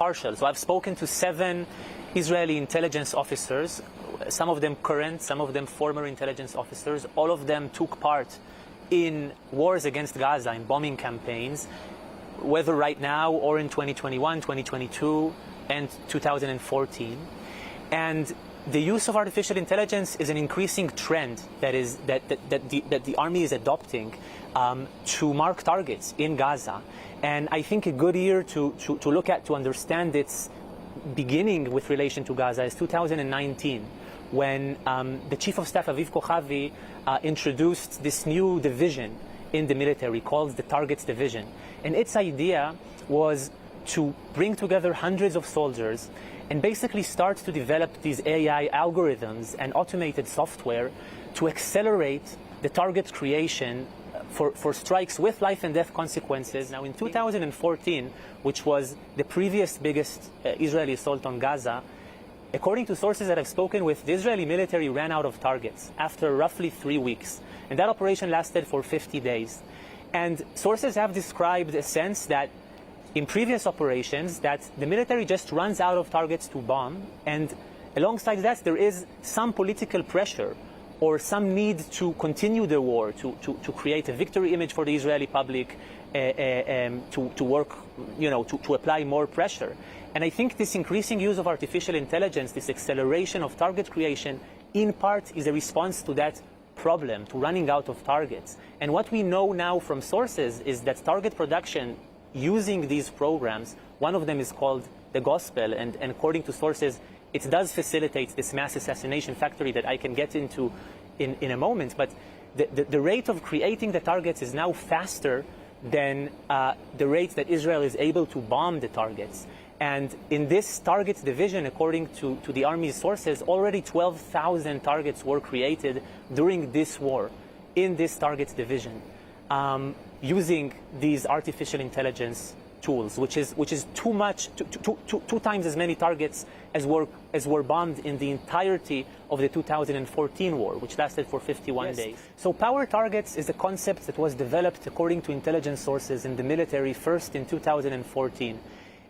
partial. So I've spoken to 7 Israeli intelligence officers, some of them current, some of them former intelligence officers. All of them took part in wars against Gaza, in bombing campaigns, whether right now or in 2021, 2022, and 2014. And the use of artificial intelligence is an increasing trend that the army is adopting to mark targets in Gaza. And I think a good year to look at to understand its beginning with relation to Gaza is 2019, when the Chief of Staff Aviv Kochavi introduced this new division in the military called the Targets Division. And its idea was to bring together hundreds of soldiers and basically start to develop these AI algorithms and automated software to accelerate the target creation for strikes with life and death consequences. Now in 2014, which was the previous biggest Israeli assault on Gaza, according to sources that I've spoken with, the Israeli military ran out of targets after roughly 3 weeks. And that operation lasted for 50 days. And sources have described a sense that in previous operations that the military just runs out of targets to bomb, and alongside that there is some political pressure or some need to continue the war, to create a victory image for the Israeli public, to work, to apply more pressure. And I think this increasing use of artificial intelligence, this acceleration of target creation, in part is a response to that problem, to running out of targets. And what we know now from sources is that target production using these programs, one of them is called the Gospel, and according to sources, it does facilitate this mass assassination factory that I can get into in a moment. But the rate of creating the targets is now faster than the rate that Israel is able to bomb the targets. And in this targets division, according to the Army's sources, already 12,000 targets were created during this war in this targets division, using these artificial intelligence tools, which is too much, two times as many targets as were bombed in the entirety of the 2014 war, which lasted for 51 days. So power targets is a concept that was developed according to intelligence sources in the military first in 2014.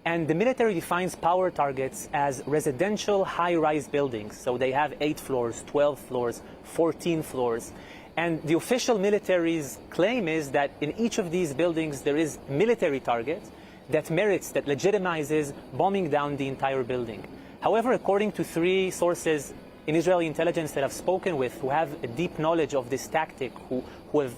And the military defines power targets as residential high-rise buildings. So they have 8 floors, 12 floors, 14 floors. And the official military's claim is that in each of these buildings there is a military target that merits, that legitimizes bombing down the entire building. However, according to 3 sources in Israeli intelligence that I've spoken with who have a deep knowledge of this tactic, who have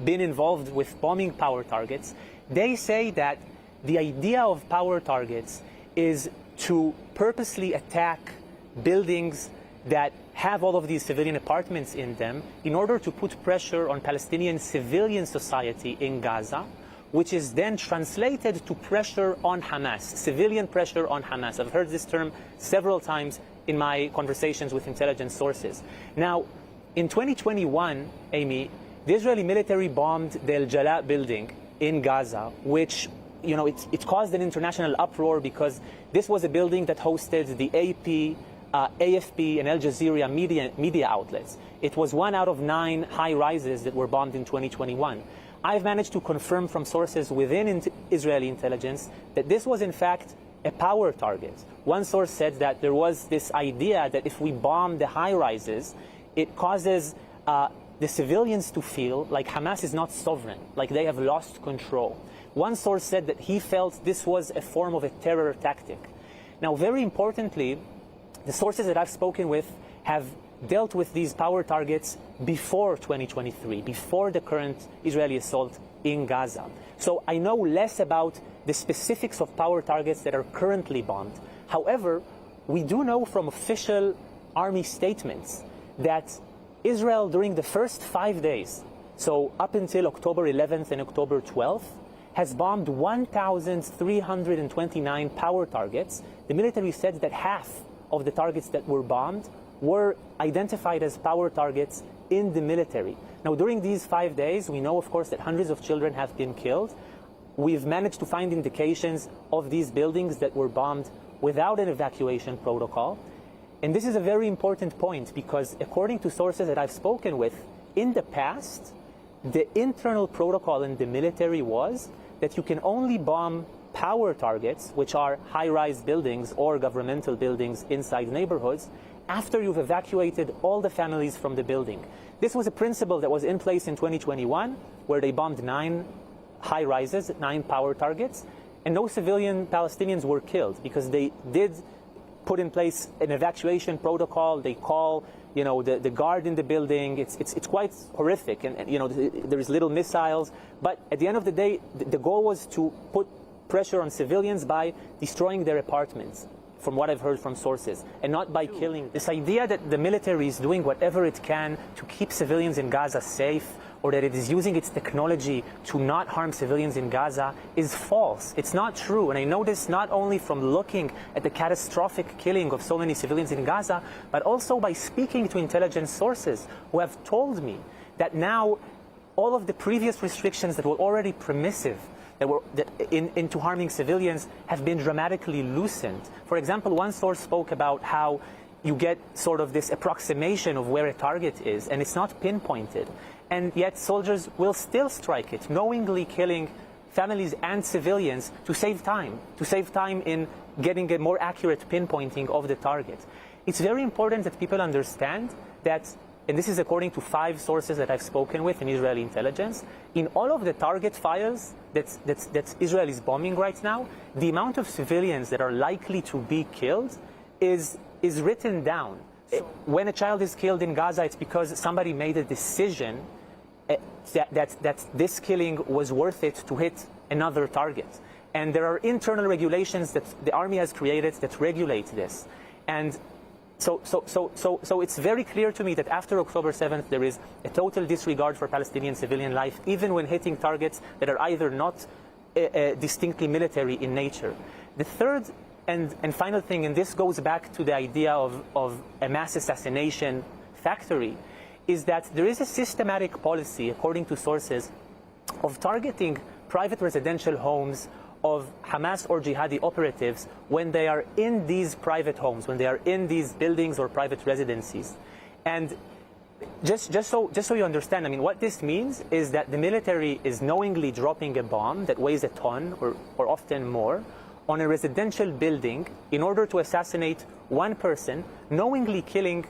been involved with bombing power targets, they say that the idea of power targets is to purposely attack buildings that have all of these civilian apartments in them in order to put pressure on Palestinian civilian society in Gaza, which is then translated to pressure on Hamas, civilian pressure on Hamas. I've heard this term several times in my conversations with intelligence sources. Now, in 2021, Amy, the Israeli military bombed the El Jala building in Gaza, which it caused an international uproar because this was a building that hosted the AP, AFP, and Al Jazeera media outlets. It was 1 out of 9 high-rises that were bombed in 2021. I've managed to confirm from sources within Israeli intelligence that this was in fact a power target. One source said that there was this idea that if we bomb the high-rises, it causes the civilians to feel like Hamas is not sovereign, like they have lost control. One source said that he felt this was a form of a terror tactic. Now, very importantly, the sources that I've spoken with have dealt with these power targets before 2023, before the current Israeli assault in Gaza. So I know less about the specifics of power targets that are currently bombed. However, we do know from official army statements that Israel, during the first 5 days, so up until October 11th and October 12th, has bombed 1,329 power targets. The military said that half of the targets that were bombed were identified as power targets in the military. Now, during these 5 days, we know, of course, that hundreds of children have been killed. We've managed to find indications of these buildings that were bombed without an evacuation protocol. And this is a very important point because according to sources that I've spoken with, in the past, the internal protocol in the military was that you can only bomb power targets, which are high-rise buildings or governmental buildings inside neighborhoods, after you've evacuated all the families from the building. This was a principle that was in place in 2021, where they bombed 9 high-rises, 9 power targets, and no civilian Palestinians were killed because they did put in place an evacuation protocol. They call, the guard in the building. It's quite horrific, and there's little missiles. But at the end of the day, the goal was to put pressure on civilians by destroying their apartments, from what I've heard from sources, and not by killing. This idea that the military is doing whatever it can to keep civilians in Gaza safe, or that it is using its technology to not harm civilians in Gaza, is false. It's not true. And I know this not only from looking at the catastrophic killing of so many civilians in Gaza, but also by speaking to intelligence sources who have told me that now all of the previous restrictions that were already permissive into harming civilians have been dramatically loosened. For example, one source spoke about how you get sort of this approximation of where a target is, and it's not pinpointed. And yet soldiers will still strike it, knowingly killing families and civilians to save time in getting a more accurate pinpointing of the target. It's very important that people understand that, and this is according to 5 sources that I've spoken with in Israeli intelligence, in all of the target files that Israel is bombing right now, the amount of civilians that are likely to be killed is written down. When a child is killed in Gaza, it's because somebody made a decision that this killing was worth it to hit another target. And there are internal regulations that the army has created that regulate this. And so it's very clear to me that after October 7th, there is a total disregard for Palestinian civilian life, even when hitting targets that are either not distinctly military in nature. The third and final thing, and this goes back to the idea of a mass assassination factory, is that there is a systematic policy, according to sources, of targeting private residential homes of Hamas or jihadi operatives when they are in these private homes, when they are in these buildings or private residencies. And just so you understand, I mean, what this means is that the military is knowingly dropping a bomb that weighs a ton or often more on a residential building in order to assassinate one person, knowingly killing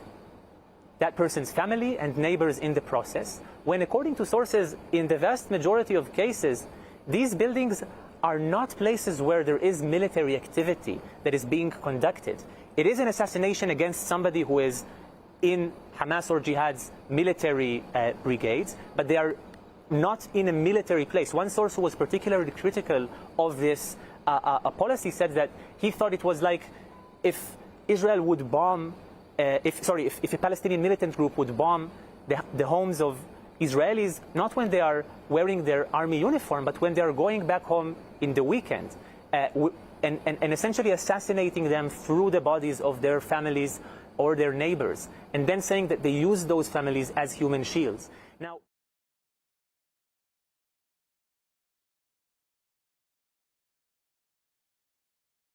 that person's family and neighbors in the process, when according to sources, in the vast majority of cases, these buildings are not places where there is military activity that is being conducted. It is an assassination against somebody who is in Hamas or Jihad's military brigades, but they are not in a military place. One source who was particularly critical of this policy said that he thought it was like if Israel would bomb, if a Palestinian militant group would bomb the homes of Israelis, not when they are wearing their army uniform, but when they are going back home in the weekend, and essentially assassinating them through the bodies of their families or their neighbors, and then saying that they use those families as human shields. Now,